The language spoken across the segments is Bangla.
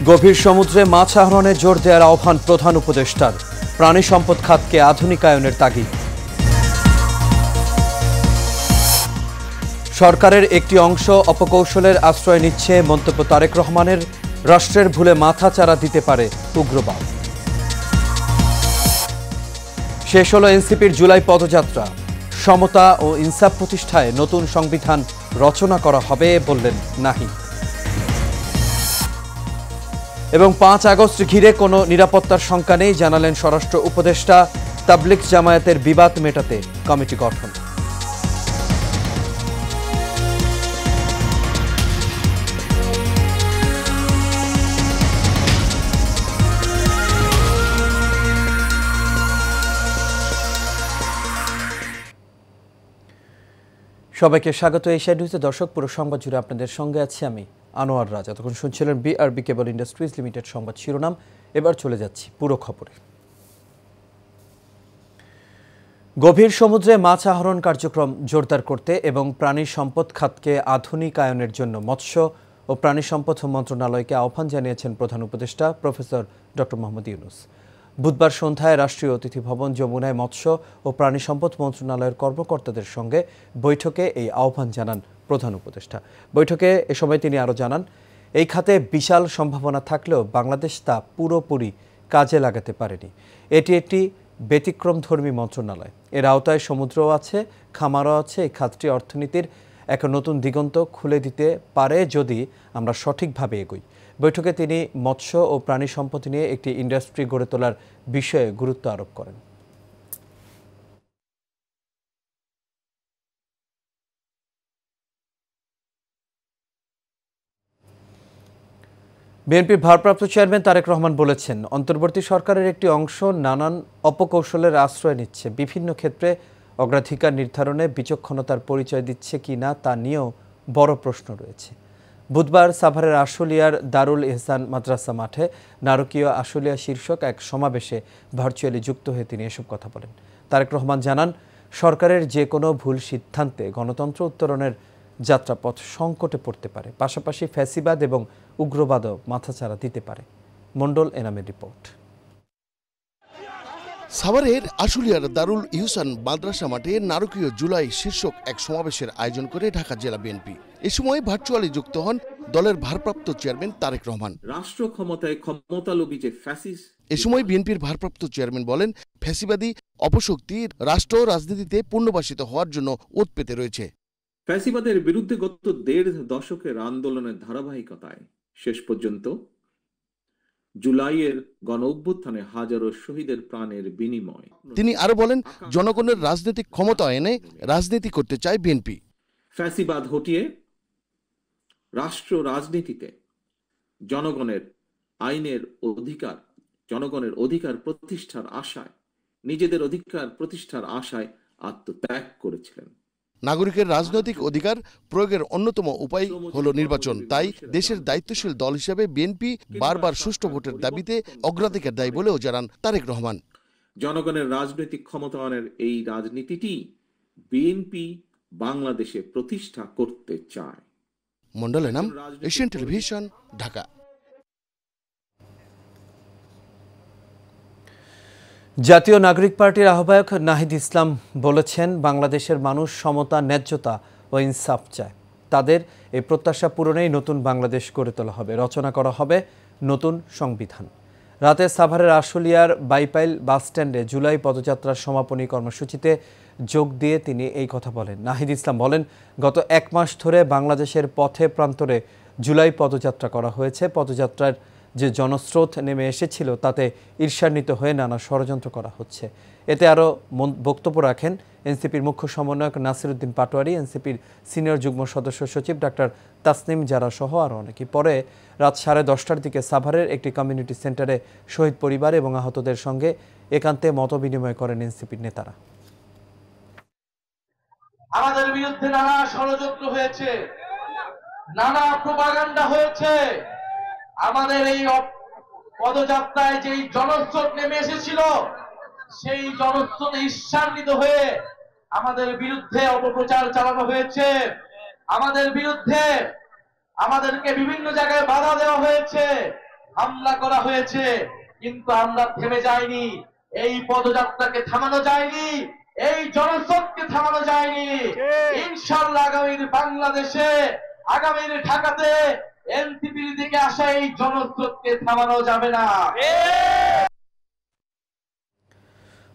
গভীর সমুদ্রে মাছ আহরণে জোর দেওয়ার আহ্বান প্রধান উপদেষ্টার। প্রাণী সম্পদ খাতকে আধুনিকায়নের তাগিদ। সরকারের একটি অংশ অপকৌশলের আশ্রয় নিচ্ছে মন্তব্য তারেক রহমানের। রাষ্ট্রের ভুলে মাথা চারা দিতে পারে উগ্রবাদ। শেষ হলো এনসিপির জুলাই পদযাত্রা। সমতা ও ইনসাফ প্রতিষ্ঠায় নতুন সংবিধান রচনা করা হবে বললেন নাহিদ। এবং 5 আগস্ট ঘিরে কোনো নিরাপত্তার শঙ্কা নেই জানালেন স্বরাষ্ট্র উপদেষ্টা। তাবলিগ জামায়াতের বিবাদ মেটাতে কমিটি গঠন। সবাইকে স্বাগত এশিয়া নিউজে। দর্শক, পুরো সংবাদ জুড়ে আপনাদের সঙ্গে আছি আমি আনোয়ার রাজা। তখন শুনছিলেন বিআরবি কেবল ইন্ডাস্ট্রিজ লিমিটেড সংবাদ শিরোনাম। এবার চলে যাচ্ছি পুরো খবরে। গভীর সমুদ্রে মাছ আহরণ কার্যক্রম জোরদার করতে এবং প্রাণী সম্পদ খাতকে আধুনিকায়নের জন্য মৎস্য ও প্রাণী সম্পদ মন্ত্রণালয়কে আহ্বান জানিয়েছেন প্রধান উপদেষ্টা প্রফেসর ডক্টর মোহাম্মদ ইউনূস। বুধবার সন্ধ্যায় রাষ্ট্রীয় অতিথি ভবন যমুনায় মৎস্য ও প্রাণী সম্পদ মন্ত্রণালয়ের কর্মকর্তাদের সঙ্গে বৈঠকে এই আহ্বান জানান প্রধান উপদেষ্টা। বৈঠকে এ সময় তিনি আরও জানান, এই খাতে বিশাল সম্ভাবনা থাকলেও বাংলাদেশ তা পুরোপুরি কাজে লাগাতে পারেনি। এটি একটি ব্যতিক্রমধর্মী মন্ত্রণালয়। এর আওতায় সমুদ্রও আছে, খামারও আছে। এই খাতটি অর্থনীতির এক নতুন দিগন্ত খুলে দিতে পারে যদি আমরা সঠিকভাবে এগোই। বৈঠকে তিনি মৎস্য ও প্রাণী সম্পদ নিয়ে একটি ইন্ডাস্ট্রি গড়ে তোলার বিষয়ে গুরুত্ব আরোপ করেন। বিএনপির ভারপ্রাপ্ত চেয়ারম্যান তারেক রহমান বলেছেন, অন্তর্বর্তী সরকারের একটি অংশ নানান অপকৌশলের আশ্রয় নিচ্ছে। বিভিন্ন ক্ষেত্রে অগ্রাধিকার নির্ধারণে বিচক্ষণতার পরিচয় দিচ্ছে কি না তা নিয়েও বড় প্রশ্ন রয়েছে। বুধবার সাভারের আশুলিয়ার দারুল ইহসান মাদ্রাসা মাঠে নারকীয় আশুলিয়া শীর্ষক এক সমাবেশে ভার্চুয়ালি যুক্ত হয়ে তিনি এসব কথা বলেন। তারেক রহমান জানান, সরকারের যে কোনো ভুল সিদ্ধান্তে গণতন্ত্র উত্তরণের যাত্রাপথ সংকটে পড়তে পারে। পাশাপাশি ফ্যাসিবাদ এবং উগ্রবাদও মাথাচাড়া দিতে পারে। মণ্ডল এনামের রিপোর্ট। সাভারের আশুলিয়ার দারুল ইহসান মাদ্রাসা মাঠে নারকীয় জুলাই শীর্ষক এক সমাবেশের আয়োজন করে ঢাকা জেলা বিএনপি। এ সময় ভার্চুয়ালি যুক্ত হন দলের ভারপ্রাপ্ত চেয়ারম্যান তারেক রহমান। রাষ্ট্র ক্ষমতায় ক্ষমতালোভী যে ফ্যাসিস্ট। এ সময় বিএনপির ভারপ্রাপ্ত চেয়ারম্যান বলেন, ফ্যাসিবাদী অপশক্তি রাষ্ট্র রাজনীতিতে পুনর্বাসিত হওয়ার জন্য ওত পেতে রয়েছে। ফ্যাসিবাদের বিরুদ্ধে গত 1.5 দশকের আন্দোলনের ধারাবাহিকতায় শেষ পর্যন্ত জুলাইয়ের গণ অভ্যুত্থানে হাজারো শহীদের প্রাণের বিনিময়। তিনি আরো বলেন, জনগণের রাজনৈতিক ক্ষমতা এনে রাজনীতি করতে চায় বিএনপি। ফ্যাসিবাদ হটিয়ে রাষ্ট্র রাজনীতিতে জনগণের অধিকার প্রতিষ্ঠার আশায়, নিজেদের অধিকার প্রতিষ্ঠার আশায় আত্মত্যাগ করেছিলেন। নাগরিকের রাজনৈতিক অধিকার প্রয়োগের অন্যতম উপায় হলো নির্বাচন। তাই দেশের দায়িত্বশীল দল হিসেবে বিএনপি বারবার সুষ্ঠু ভোটের দাবিতে অগ্রাধিকার দেয় বলেও জানান তারেক রহমান। জনগণের রাজনৈতিক ক্ষমতায়নের এই রাজনীতিটি বিএনপি বাংলাদেশে প্রতিষ্ঠা করতে চায়। Mondal Enam, Asian television, Dhaka. জাতীয় নাগরিক পার্টির আহ্বায়ক নাহিদ ইসলাম বলেছেন, বাংলাদেশের মানুষ সমতা, ন্যায্যতা ও ইনসাফ চায়। তাদের এই প্রত্যাশা পূরণেই নতুন বাংলাদেশ গড়ে তোলা হবে, রচনা করা হবে নতুন সংবিধান। রাতে সাভারের আশুলিয়ার বাইপাইল বাসস্ট্যান্ডে জুলাই পদযাত্রার সমাপনী কর্মসূচিতে যোগ দিয়ে তিনি এই কথা বলেন। নাহিদ ইসলাম বলেন, গত 1 মাস ধরে বাংলাদেশের পথে প্রান্তরে জুলাই পদযাত্রা করা হয়েছে। পদযাত্রার যে জনস্রোত নেমে এসেছিল তাতে ঈর্ষান্বিত হয়ে নানা ষড়যন্ত্র করা হচ্ছে। এতে আরও বক্তব্য রাখেন এনসিপির মুখ্য সমন্বয়ক নাসির উদ্দিন পাটোয়ারি, এনসিপির সিনিয়র যুগ্ম সদস্য সচিব ডাক্তার তাসনিম জারা সহ আরও অনেকে। পরে রাত 10:30টার দিকে সাভারের একটি কমিউনিটি সেন্টারে শহীদ পরিবার এবং আহতদের সঙ্গে একান্তে মতবিনিময় করেন এনসিপির নেতারা। আমাদের বিরুদ্ধে নানা ষড়যন্ত্র হয়েছে, নানা প্রোপাগান্ডা হয়েছে। আমাদের এই পদযাত্রায় যেই জনস্রোত নেমে এসেছিল, সেই জনস্রোতে ঈর্ষান্বিত হয়ে আমাদের বিরুদ্ধে অপপ্রচার চালানো হয়েছে। আমাদের বিরুদ্ধে আমাদেরকে বিভিন্ন জায়গায় বাধা দেওয়া হয়েছে। হামলা করা হয়েছে, কিন্তু আমরা থেমে যাইনি। এই পদযাত্রাকে থামানো যায়নি, এই জনস্রোতকে থামানো যায়নি। ইনশাআল্লাহ আগামীর বাংলাদেশে, আগামীর ঢাকাতে এনসিপির দিকে আসা এই জনস্রোতকে থামানো যাবে না।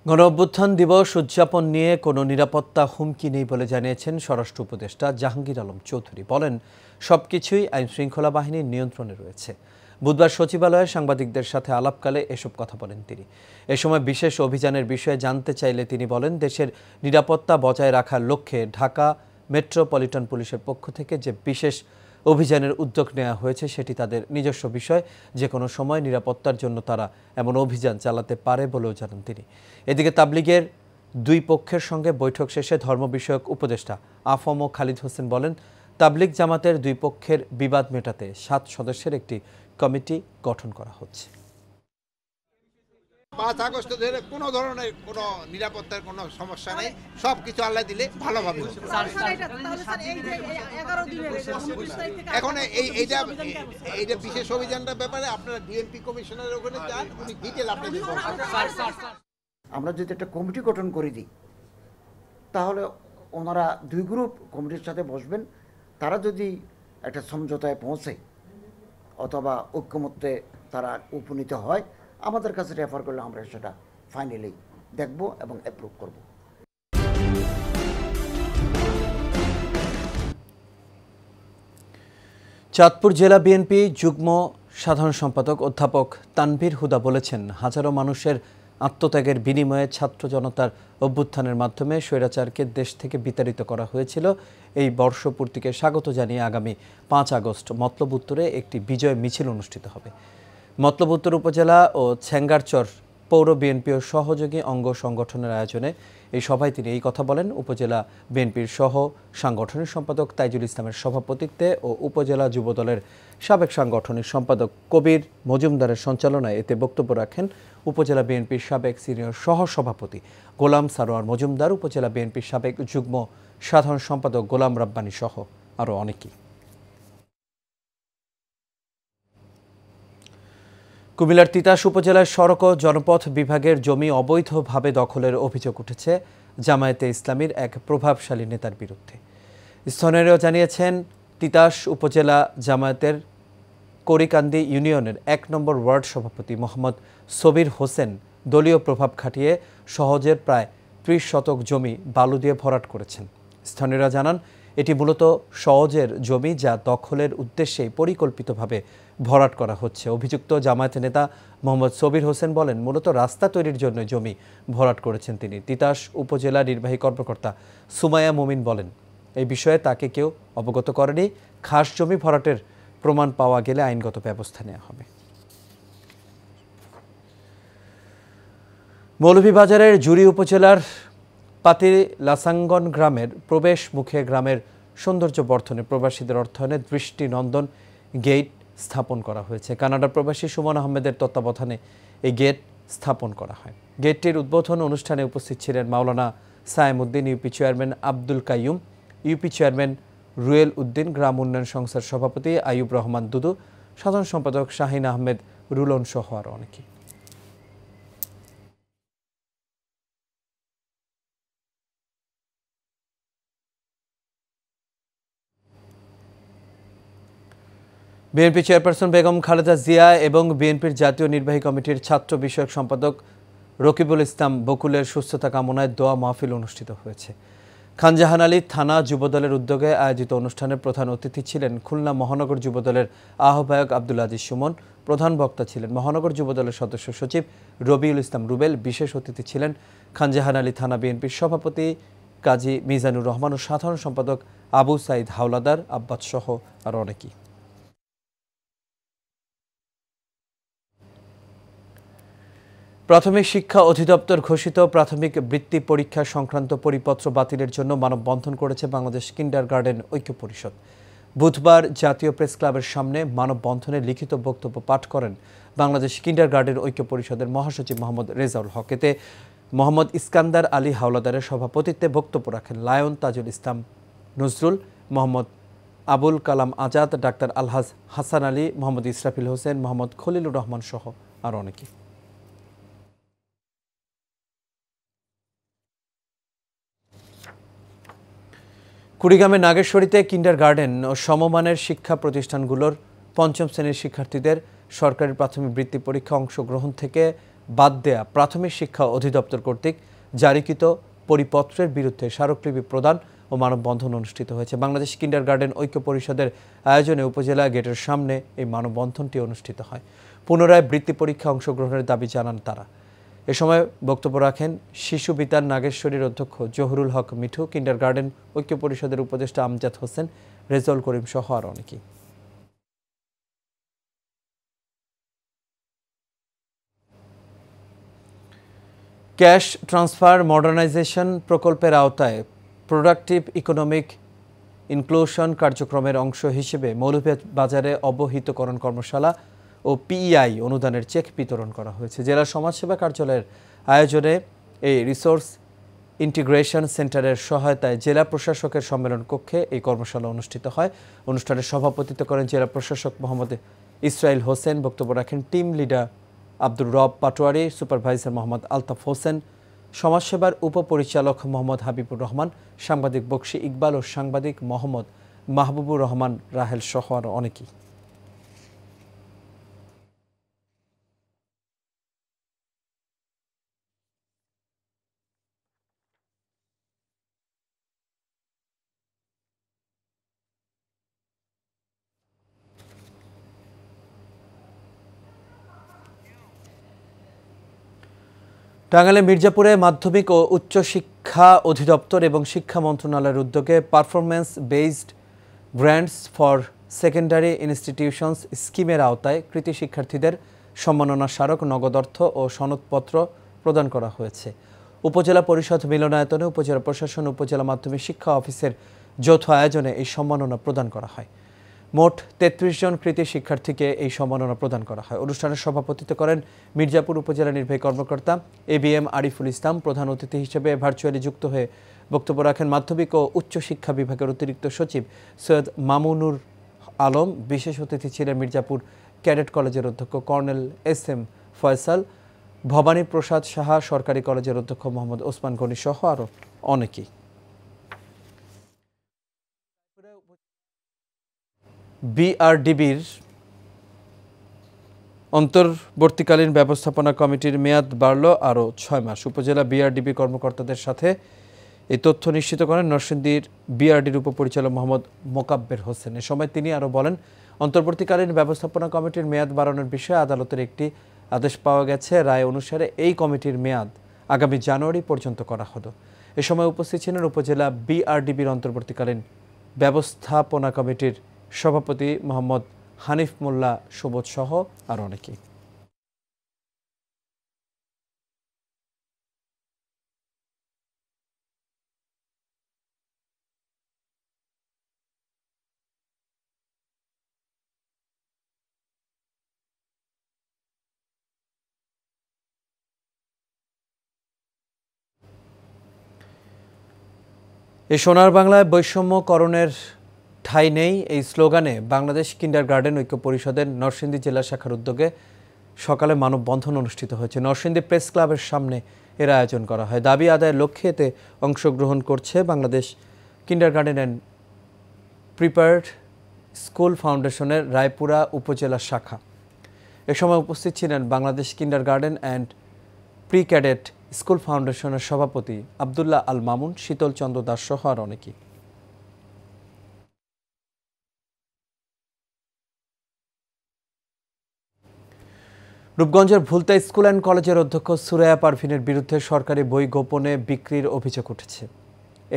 গণ অভ্যুত্থান দিবস উদযাপন নিয়ে কোনো নিরাপত্তা হুমকি নেই বলে জানিয়েছেন স্বরাষ্ট্র উপদেষ্টা জাহাঙ্গীর আলম চৌধুরী। বলেন, সবকিছুই আইন শৃঙ্খলা বাহিনীর নিয়ন্ত্রণে রয়েছে। বুধবার সচিবালয়ে সাংবাদিকদের সাথে আলাপকালে এসব কথা বলেন তিনি। এ সময় বিশেষ অভিযানের বিষয়ে জানতে চাইলে তিনি বলেন, দেশের নিরাপত্তা বজায় রাখার লক্ষ্যে ঢাকা মেট্রোপলিটন পুলিশের পক্ষ থেকে যে বিশেষ অভিযানের উদ্যোগ নেওয়া হয়েছে সেটি তাদের নিজস্ব বিষয়। যে কোনো সময় নিরাপত্তার জন্য তারা এমন অভিযান চালাতে পারে বলেও জানান তিনি। এদিকে তাবলিগের দুই পক্ষের সঙ্গে বৈঠক শেষে ধর্ম বিষয়ক উপদেষ্টা আফম খালিদ হোসেন বলেন, তাবলিগ জামাতের দুই পক্ষের বিবাদ মেটাতে 7 সদস্যের একটি কমিটি গঠন করা হচ্ছে। 5 আগস্ট ধরে কোনো ধরনের কোনো নিরাপত্তার কোনো সমস্যা নেই, সবকিছু আল্লাহ দিলে ভালোভাবে হবে। এখন এইটা বিশেষ অভিযানটার ব্যাপারে আপনারা ডিএমপি কমিশনারের ওখানে যান, উনি ডিটেল আপনাদের বলবেন। আমরা যদি একটা কমিটি গঠন করে দিই, তাহলে ওনারা দুই গ্রুপ কমিটির সাথে বসবেন। তারা যদি একটা সমঝোতায় পৌঁছে অথবা ঐক্যমত্যে তারা উপনীত হয়, আমাদের কাছে রেফার করলে আমরা সেটা ফাইনালি দেখব এবং অ্যাপ্রুভ করব। চাঁদপুর জেলা বিএনপি যুগ্ম সাধারণ সম্পাদক অধ্যাপক তানভীর হুদা বলেছেন, হাজারো মানুষের আত্মত্যাগের বিনিময়ে ছাত্র জনতার অভ্যুত্থানের মাধ্যমে স্বৈরাচারকে দেশ থেকে বিতাড়িত করা হয়েছিল। এই বর্ষপূর্তিকে স্বাগত জানিয়ে আগামী 5 আগস্ট মতলব উত্তরে একটি বিজয় মিছিল অনুষ্ঠিত হবে। মতলব উত্তর উপজেলা ও ছেঙ্গারচর পৌর বিএনপির সহযোগী অঙ্গ সংগঠনের আয়োজনে এই সভায় তিনি এই কথা বলেন। উপজেলা বিএনপির সহ সাংগঠনিক সম্পাদক তাইজুল ইসলামের সভাপতিত্বে ও উপজেলা যুবদলের সাবেক সাংগঠনিক সম্পাদক কবির মজুমদারের সঞ্চালনায় এতে বক্তব্য রাখেন উপজেলা বিএনপির সাবেক সিনিয়র সহ সভাপতি গোলাম সারোয়ার মজুমদার, উপজেলা বিএনপির সাবেক যুগ্ম সাধারণ সম্পাদক গোলাম রাব্বানী সহ আরও অনেকেই। কুমিল্লার তিতাস উপজেলার সড়ক ও জনপথ বিভাগের জমি অবৈধভাবে দখলের অভিযোগ উঠেছে জামায়াতে ইসলামীর এক প্রভাবশালী নেতার বিরুদ্ধে। স্থানীয়রা জানিয়েছেন, তিতাস উপজেলা জামায়াতের করিকান্দি ইউনিয়নের 1 নম্বর ওয়ার্ড সভাপতি মোহাম্মদ সবির হোসেন দলীয় প্রভাব খাটিয়ে সহজের প্রায় 30 শতক জমি বালু দিয়ে ভরাট করেছেন। স্থানীয়রা জানান, এটি মূলত সহজের জমি যা দখলের উদ্দেশ্যেই পরিকল্পিতভাবে ভরাট করা হচ্ছে। অভিযুক্ত জামায়াত নেতা মোহাম্মদ সবির হোসেন বলেন, মূলত রাস্তা তৈরির জন্য জমি ভরাট করেছেন তিনি। তিতাস উপজেলা নির্বাহী কর্মকর্তা সুমাইয়া মুমিন বলেন, এই বিষয়ে তাকে কেউ অবগত করেনি। খাস জমি ভরাটের প্রমাণ পাওয়া গেলে আইনগত ব্যবস্থা নেওয়া হবে। মৌলভীবাজারের জুড়ি উপজেলার পাতিলাসাঙ্গন গ্রামের প্রবেশ মুখে গ্রামের সৌন্দর্য বর্ধনে প্রবাসীদের অর্থায়নে দৃষ্টিনন্দন গেট স্থাপন করা হয়েছে। কানাডা প্রবাসী সুমন আহমেদের তত্ত্বাবধানে এই গেট স্থাপন করা হয়। গেটটির উদ্বোধন অনুষ্ঠানে উপস্থিত ছিলেন Maulana Sayem Uddin, UP chairman Abdul Kaiyum, UP chairman Ruel Uddin, গ্রাম উন্নয়ন সংস্থার সভাপতি আইয়ুব রহমান দুদু, সাধারণ সম্পাদক শাহিন আহমেদ রুলন সহ আরও অনেকে। বিএনপি চেয়ারপারসন বেগম খালেদা জিয়া এবং বিএনপির জাতীয় নির্বাহী কমিটির ছাত্র বিষয়ক সম্পাদক রকিবুল ইসলাম বকুলের সুস্থতা কামনায় দোয়া মাহফিল অনুষ্ঠিত হয়েছে। খানজাহান আলী থানা যুবদলের উদ্যোগে আয়োজিত অনুষ্ঠানে প্রধান অতিথি ছিলেন খুলনা মহানগর যুবদলের আহ্বায়ক আব্দুল আজিজ সুমন। প্রধান বক্তা ছিলেন মহানগর যুবদলের সদস্য সচিব রবিউল ইসলাম রুবেল। বিশেষ অতিথি ছিলেন খানজাহান আলী থানা বিএনপির সভাপতি কাজী মিজানুর রহমান ও সাধারণ সম্পাদক আবু সাইদ হাওলাদার, আব্বাস সহ আরও অনেকেই। প্রাথমিক শিক্ষা অধিদপ্তর ঘোষিত প্রাথমিক বৃত্তি পরীক্ষা সংক্রান্ত পরিপত্র বাতিলের জন্য মানববন্ধন করেছে বাংলাদেশ কিন্ডারগার্টেন ঐক্য পরিষদ। বুধবার জাতীয় প্রেস ক্লাবের সামনে মানববন্ধনে লিখিত বক্তব্য পাঠ করেন বাংলাদেশ কিন্ডারগার্টেন ঐক্য পরিষদের মহাসচিব মোহাম্মদ রেজাউল হক। এতে মোহাম্মদ ইস্কান্দার আলী হাওলাদারের সভাপতিত্বে বক্তব্য রাখেন লায়ন তাজুল ইসলাম নজরুল, মোহাম্মদ আবুল কালাম আজাদ, ডাক্তার আলহাজ হাসান আলী, মোহাম্মদ ইসরাফিল হোসেন, মোহাম্মদ খলিলুর রহমান সহ আরও অনেকে। কুড়িগ্রামের নাগেশ্বরীতে কিন্ডারগার্টেন ও সমমানের শিক্ষা প্রতিষ্ঠানগুলোর পঞ্চম শ্রেণীর শিক্ষার্থীদের সরকারি প্রাথমিক বৃত্তি পরীক্ষা অংশগ্রহণ থেকে বাদ দেয়া প্রাথমিক শিক্ষা অধিদপ্তর কর্তৃক জারিকৃত পরিপত্রের বিরুদ্ধে স্মারকলিপি প্রদান ও মানববন্ধন অনুষ্ঠিত হয়েছে। বাংলাদেশ কিন্ডারগার্টেন ঐক্য পরিষদের আয়োজনে উপজেলা গেটের সামনে এই মানববন্ধনটি অনুষ্ঠিত হয়। পুনরায় বৃত্তি পরীক্ষা অংশগ্রহণের দাবি জানান তারা। এ সময় বক্তব্য রাখেন শিশু বিতান নাগেশ্বরীর অধ্যক্ষ জহুরুল হক মিঠু, কিন্ডারগার্টেন ঐক্য পরিষদের উপদেষ্টা আমজাদ হোসেন, রেজাউল করিম সহ আরও অনেকেই। ক্যাশ ট্রান্সফার মডার্নাইজেশন প্রকল্পের আওতায় প্রোডাক্টিভ ইকোনমিক ইনক্লুশন কার্যক্রমের অংশ হিসেবে মৌলভীবাজারে অবহিতকরণ কর্মশালা ও পিইআই অনুদানের চেক বিতরণ করা হয়েছে। জেলা সমাজসেবা কার্যালয়ের আয়োজনে এই রিসোর্স ইন্টিগ্রেশন সেন্টারের সহায়তায় জেলা প্রশাসকের সম্মেলন কক্ষে এই কর্মশালা অনুষ্ঠিত হয়। অনুষ্ঠানে সভাপতিত্ব করেন জেলা প্রশাসক মোহাম্মদ ইসরাইল হোসেন। বক্তব্য রাখেন টিম লিডার আব্দুর রব পাটোয়ারি, সুপারভাইজার মোহাম্মদ আলতাফ হোসেন, সমাজসেবার উপপরিচালক মোহাম্মদ হাবিবুর রহমান, সাংবাদিক বক্সি ইকবাল ও সাংবাদিক মোহাম্মদ মাহবুবুর রহমান রাহেল সহ আরও অনেকেই। টাঙ্গাইলের মির্জাপুরে মাধ্যমিক ও উচ্চ শিক্ষা অধিদপ্তর এবং শিক্ষা মন্ত্রণালয়ের উদ্যোগে performance based grants for secondary institutions স্কিমের আওতায় কৃতি শিক্ষার্থীদের সম্মাননা স্মারক, নগদ অর্থ ও সনদপত্র প্রদান করা হয়েছে। উপজেলা পরিষদ মিলনায়তনে উপজেলা প্রশাসন, উপজেলা মাধ্যমিক শিক্ষা অফিসের যৌথ আয়োজনে এই সম্মাননা প্রদান করা হয়। মোট ৩৩ জন কৃতি শিক্ষার্থীকে এই সম্মাননা প্রদান করা হয়। অনুষ্ঠানে সভাপতিত্ব করেন মির্জাপুর উপজেলা নির্বাহী কর্মকর্তা ABM আরিফুল ইসলাম। প্রধান অতিথি হিসেবে ভার্চুয়ালি যুক্ত হয়ে বক্তব্য রাখেন মাধ্যমিক ও উচ্চ শিক্ষা বিভাগের অতিরিক্ত সচিব সৈয়দ মামুনুর আলম। বিশেষ অতিথি ছিলেন মির্জাপুর ক্যাডেট কলেজের অধ্যক্ষ কর্নেল SM ফয়সাল, ভবানী প্রসাদ সাহা সরকারি কলেজের অধ্যক্ষ মোহাম্মদ ওসমান গনি সহ আরও অনেকেই। BRDBর অন্তর্বর্তীকালীন ব্যবস্থাপনা কমিটির মেয়াদ বাড়ল আরও ৬ মাস। উপজেলা BRDB কর্মকর্তাদের সাথে এই তথ্য নিশ্চিত করেন নরসিংদীর BRDর উপপরিচালক মোহাম্মদ মোকাব্বের হোসেন। এ সময় তিনি আরও বলেন, অন্তর্বর্তীকালীন ব্যবস্থাপনা কমিটির মেয়াদ বাড়ানোর বিষয়ে আদালতের একটি আদেশ পাওয়া গেছে। রায় অনুসারে এই কমিটির মেয়াদ আগামী জানুয়ারি পর্যন্ত করা হলো। এ সময় উপস্থিত ছিলেন উপজেলা BRDBর অন্তর্বর্তীকালীন ব্যবস্থাপনা কমিটির সভাপতি মোহাম্মদ হানিফ মোল্লা সুবোধ সহ আর অনেকেই। এই সোনার বাংলায় বৈষম্যকরণের ঠাঁই নেই, এই স্লোগানে বাংলাদেশ কিন্ডারগার্টেন ঐক্য পরিষদের নরসিংদী জেলা শাখার উদ্যোগে সকালে মানববন্ধন অনুষ্ঠিত হয়েছে। নরসিংদী প্রেস ক্লাবের সামনে এর আয়োজন করা হয়। দাবি আদায়ের লক্ষ্যে এতে অংশগ্রহণ করছে Bangladesh kindergarten and prepared school ফাউন্ডেশনের রায়পুরা উপজেলা শাখা। এ সময় উপস্থিত ছিলেন Bangladesh kindergarten and pre cadet school ফাউন্ডেশনের সভাপতি আবদুল্লাহ আল মামুন, শীতল চন্দ্র দাস সহ আর অনেকেই। রূপগঞ্জের ভুলতা স্কুল অ্যান্ড কলেজের অধ্যক্ষ সুরাইয়া পারভিনের বিরুদ্ধে সরকারি বই গোপনে বিক্রির অভিযোগ উঠেছে।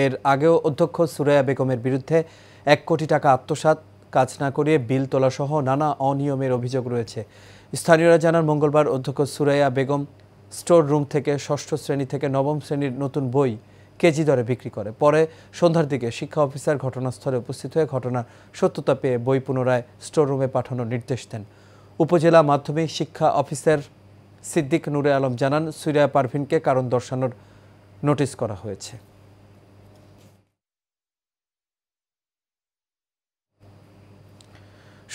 এর আগেও অধ্যক্ষ সুরাইয়া বেগমের বিরুদ্ধে ১ কোটি টাকা আত্মসাৎ, কাজ না করিয়ে বিল তোলা সহ নানা অনিয়মের অভিযোগ রয়েছে। স্থানীয়রা জানান, মঙ্গলবার অধ্যক্ষ সুরাইয়া বেগম স্টোর রুম থেকে ৬ষ্ঠ শ্রেণী থেকে ৯ম শ্রেণীর নতুন বই কেজি দরে বিক্রি করে। পরে সন্ধ্যার দিকে শিক্ষা অফিসার ঘটনাস্থলে উপস্থিত হয়ে ঘটনার সত্যতা পেয়ে বই পুনরায় স্টোর রুমে পাঠানোর নির্দেশ দেন। উপজেলা মাধ্যমিক শিক্ষা অফিসার সিদ্দিক নুরে আলম জানান, সুরাইয়া পারভিনকে কারণ দর্শানোর নোটিশ করা হয়েছে।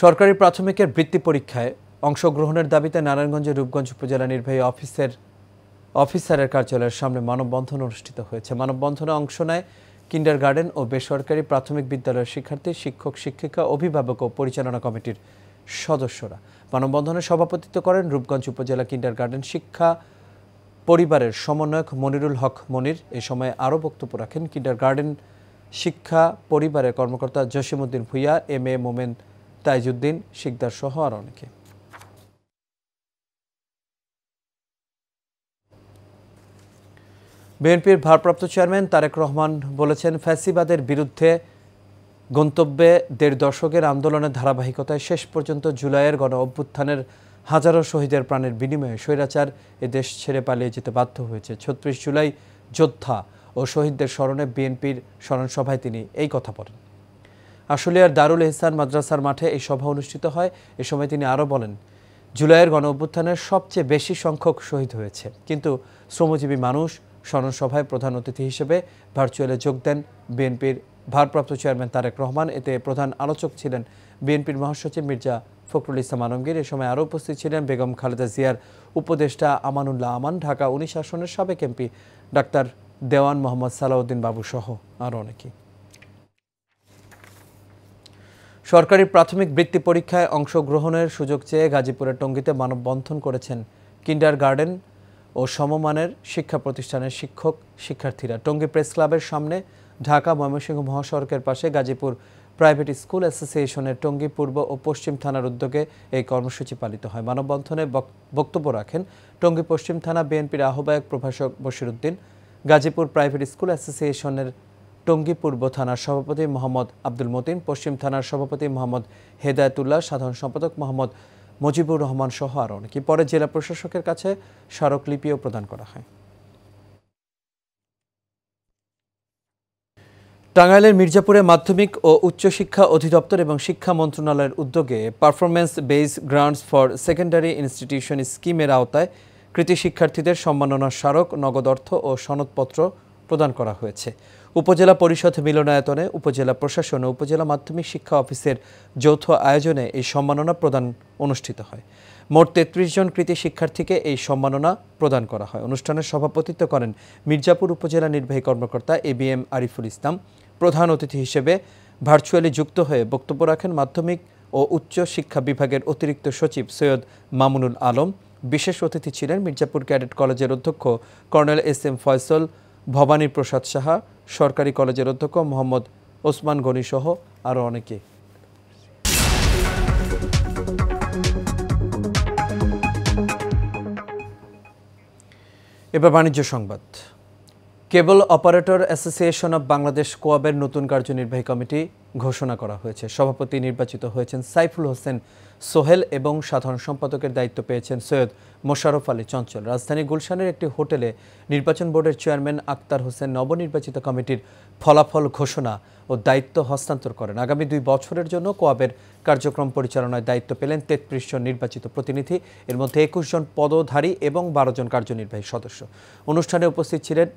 সরকারি প্রাথমিকের বৃত্তি পরীক্ষায় অংশগ্রহণের দাবিতে নারায়ণগঞ্জের রূপগঞ্জ উপজেলা নির্বাহী অফিসারের কার্যালয়ের সামনে মানববন্ধন অনুষ্ঠিত হয়েছে। মানববন্ধনে অংশ নেয় কিন্ডারগার্টেন ও বেসরকারি প্রাথমিক বিদ্যালয়ের শিক্ষার্থী, শিক্ষক, শিক্ষিকা, অভিভাবক ও পরিচালনা কমিটির সদস্যরা। মানববন্ধনে সভাপতিত্ব করেন রূপগঞ্জ উপজেলা কিন্ডারগার্টেন শিক্ষা পরিবারের সমন্বয়ক মনিরুল হক মনির। এ সময় আরও বক্তব্য রাখেন কিন্ডারগার্টেন শিক্ষা পরিবারের কর্মকর্তা জসিমউদ্দিন ভুইয়া, এম.এ. মোমেন তাইজউদ্দিন শিকদার সহ আর অনেকে। বিএনপির ভারপ্রাপ্ত চেয়ারম্যান তারেক রহমান বলেছেন, ফ্যাসিবাদের বিরুদ্ধে গন্তব্যে ১.৫ দশকের আন্দোলনের ধারাবাহিকতায় শেষ পর্যন্ত জুলাইয়ের গণ অভ্যুত্থানের হাজারো শহীদের প্রাণের বিনিময়ে স্বৈরাচার এ দেশ ছেড়ে পালিয়ে যেতে বাধ্য হয়েছে। ৩৬ জুলাই যোদ্ধা ও শহীদদের স্মরণে বিএনপির স্মরণসভায় তিনি এই কথা বলেন। আশুলিয়ার দারুল ইহসান মাদ্রাসার মাঠে এই সভা অনুষ্ঠিত হয়। এ সময় তিনি আরও বলেন, জুলাইয়ের গণ অভ্যুত্থানের সবচেয়ে বেশি সংখ্যক শহীদ হয়েছে, কিন্তু শ্রমজীবী মানুষ। স্মরণসভায় প্রধান অতিথি হিসেবে ভার্চুয়ালে যোগ দেন বিএনপির ভারপ্রাপ্ত চেয়ারম্যান তারেক রহমান। এতে প্রধান আলোচক ছিলেন বিএনপির মহাসচিব মির্জা ফখরুল ইসলাম আলমগীর। এ সময় আরও উপস্থিত ছিলেন বেগম খালেদা জিয়ার উপদেষ্টা আমানুল্লাহ আমান, ঢাকা 19 আসনের সাবেক এমপি ডাক্তার দেওয়ান মোহাম্মদ সালাউদ্দিন বাবু সহ আরও অনেকে। সরকারি প্রাথমিক বৃত্তি পরীক্ষায় অংশগ্রহণের সুযোগ চেয়ে গাজীপুরের টঙ্গীতে মানববন্ধন করেছেন কিন্ডারগার্টেন ও সমমানের শিক্ষা প্রতিষ্ঠানের শিক্ষক শিক্ষার্থীরা। টঙ্গী প্রেস ক্লাবের সামনে ঢাকা ময়মনসিংহ মহাসড়কের পাশে গাজীপুর প্রাইভেট স্কুল অ্যাসোসিয়েশনের টঙ্গী পূর্ব ও পশ্চিম থানার উদ্যোগে এই কর্মসূচি পালিত হয়। মানববন্ধনে বক্তব্য রাখেন টঙ্গী পশ্চিম থানা বিএনপির আহ্বায়ক প্রভাষক বশিরউদ্দিন, গাজীপুর প্রাইভেট স্কুল অ্যাসোসিয়েশনের টঙ্গী পূর্ব থানার সভাপতি মোহাম্মদ আব্দুল মতিন, পশ্চিম থানার সভাপতি মোহাম্মদ হেদায়েতুল্লাহ, সাধারণ সম্পাদক মোহাম্মদ মুজিবুর রহমান সহ আরও অনেকে। পরে জেলা প্রশাসকের কাছে স্মারকলিপিও প্রদান করা হয়। টাঙ্গাইলের মির্জাপুরে মাধ্যমিক ও উচ্চশিক্ষা অধিদপ্তর এবং শিক্ষা মন্ত্রণালয়ের উদ্যোগে performance based grants for secondary institution স্কিমের আওতায় কৃতি শিক্ষার্থীদের সম্মাননা স্মারক, নগদ অর্থ ও সনদপত্র প্রদান করা হয়েছে। উপজেলা পরিষদ মিলনায়তনে উপজেলা প্রশাসন ও উপজেলা মাধ্যমিক শিক্ষা অফিসের যৌথ আয়োজনে এই সম্মাননা প্রদান অনুষ্ঠিত হয়। মোট ৩৩ জন কৃতি শিক্ষার্থীকে এই সম্মাননা প্রদান করা হয়। অনুষ্ঠানে সভাপতিত্ব করেন মির্জাপুর উপজেলা নির্বাহী কর্মকর্তা এবিএম আরিফুল ইসলাম। প্রধান অতিথি হিসেবে ভার্চুয়ালি যুক্ত হয়ে বক্তব্য রাখেন মাধ্যমিক ও উচ্চ শিক্ষা বিভাগের অতিরিক্ত সচিব সৈয়দ মামুনুল আলম। বিশেষ অতিথি ছিলেন মির্জাপুর ক্যাডেট কলেজের অধ্যক্ষ কর্নেল এস.এম. ফয়সল, ভবানী প্রসাদ সাহা, সরকারি কলেজের অধ্যক্ষ মোহাম্মদ ওসমান গনি সহ আরও অনেকে। এবার বাণিজ্য সংবাদ। কেবল অপারেটর অ্যাসোসিয়েশন অব বাংলাদেশ কোয়াবের নতুন কার্যনির্বাহী কমিটি ঘোষণা করা হয়েছে। সভাপতি নির্বাচিত হয়েছেন সাইফুল হোসেন সোহেল এবং সাধারণ সম্পাদকের দায়িত্ব পেয়েছেন সৈয়দ মোশাররফ আলী চঞ্চল। রাজধানী গুলশানের একটি হোটেলে নির্বাচন বোর্ডের চেয়ারম্যান আক্তার হোসেন নবনির্বাচিত কমিটির ফলাফল ঘোষণা ও দায়িত্ব হস্তান্তর করেন। আগামী 2 বছরের জন্য কোয়াবের কার্যক্রম পরিচালনায় দায়িত্ব পেলেন 33 জন নির্বাচিত প্রতিনিধি, এর মধ্যে 21 জন পদধারী এবং 12 জন কার্যনির্বাহী সদস্য। অনুষ্ঠানে উপস্থিত ছিলেন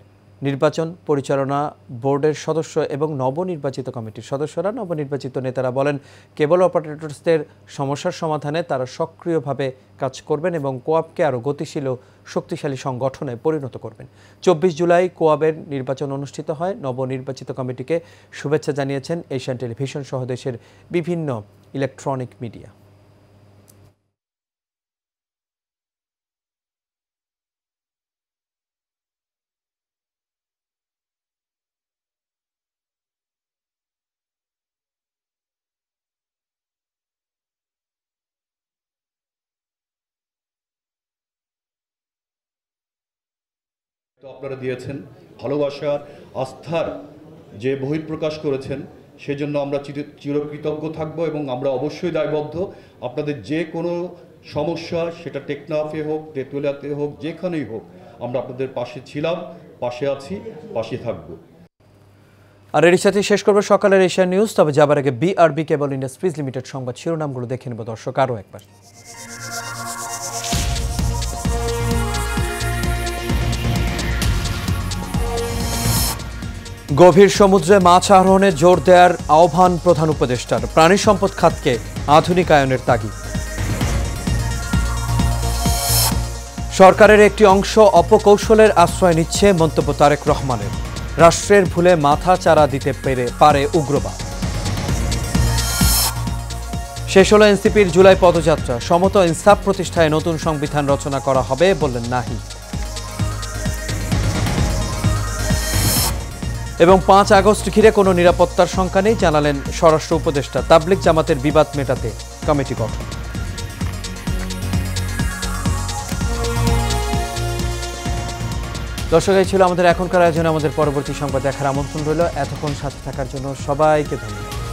নির্বাচন পরিচালনা বোর্ডের সদস্য এবং নবনির্বাচিত কমিটির সদস্যরা। নবনির্বাচিত নেতারা বলেন, কেবল অপারেটরসদের সমস্যার সমাধানে তারা সক্রিয়ভাবে কাজ করবেন এবং কোয়াবকে আরও গতিশীল ও শক্তিশালী সংগঠনে পরিণত করবেন। 24 জুলাই কোয়াবের নির্বাচন অনুষ্ঠিত হয়। নবনির্বাচিত কমিটিকে শুভেচ্ছা জানিয়েছেন এশিয়ান টেলিভিশন সহ দেশের বিভিন্ন ইলেকট্রনিক মিডিয়া। আপনারা দিয়েছেন, ভালোবাসার আস্থার যে বহিঃপ্রকাশ করেছেন, সেজন্য আমরা চিরকৃতজ্ঞ থাকব এবং আমরা অবশ্যই দায়বদ্ধ। আপনাদের যে কোনো সমস্যা, সেটা টেকনাফে হোক, তেতুলিয়াতে হোক, যেখানেই হোক, আমরা আপনাদের পাশে ছিলাম, পাশে আছি, পাশে থাকব। আর এর সাথে শেষ করবো সকালের এশিয়ান নিউজ। তবে যাবার আগে বিআরবি কেবল ইন্ডাস্ট্রিজ লিমিটেড সংবাদ শিরোনামগুলো দেখে নেব দর্শক আরও একবার। গভীর সমুদ্রে মাছ আরোহণে জোর দেওয়ার আহ্বান প্রধান উপদেষ্টার। প্রাণী সম্পদ খাতকে আধুনিকায়নের তাগিদ। সরকারের একটি অংশ অপকৌশলের আশ্রয় নিচ্ছে মন্তব্য তারেক রহমানের। রাষ্ট্রের ভুলে মাথা চারা দিতে পারে উগ্রবাদ। শেষ হলো এনসিপির জুলাই পদযাত্রা। সমতা ও ইনসাফ প্রতিষ্ঠায় নতুন সংবিধান রচনা করা হবে বললেন নাহিদ। এবং 5 আগস্ট ঘিরে কোনো নিরাপত্তার শঙ্কা নেই জানালেন স্বরাষ্ট্র উপদেষ্টা। তাবলিগ জামাতের বিবাদ মেটাতে কমিটি গঠন। দর্শক, এই ছিল আমাদের এখনকার আয়োজনে। আমাদের পরবর্তী সংবাদ দেখার আমন্ত্রণ রইল। এতক্ষণ সাথে থাকার জন্য সবাইকে ধন্যবাদ।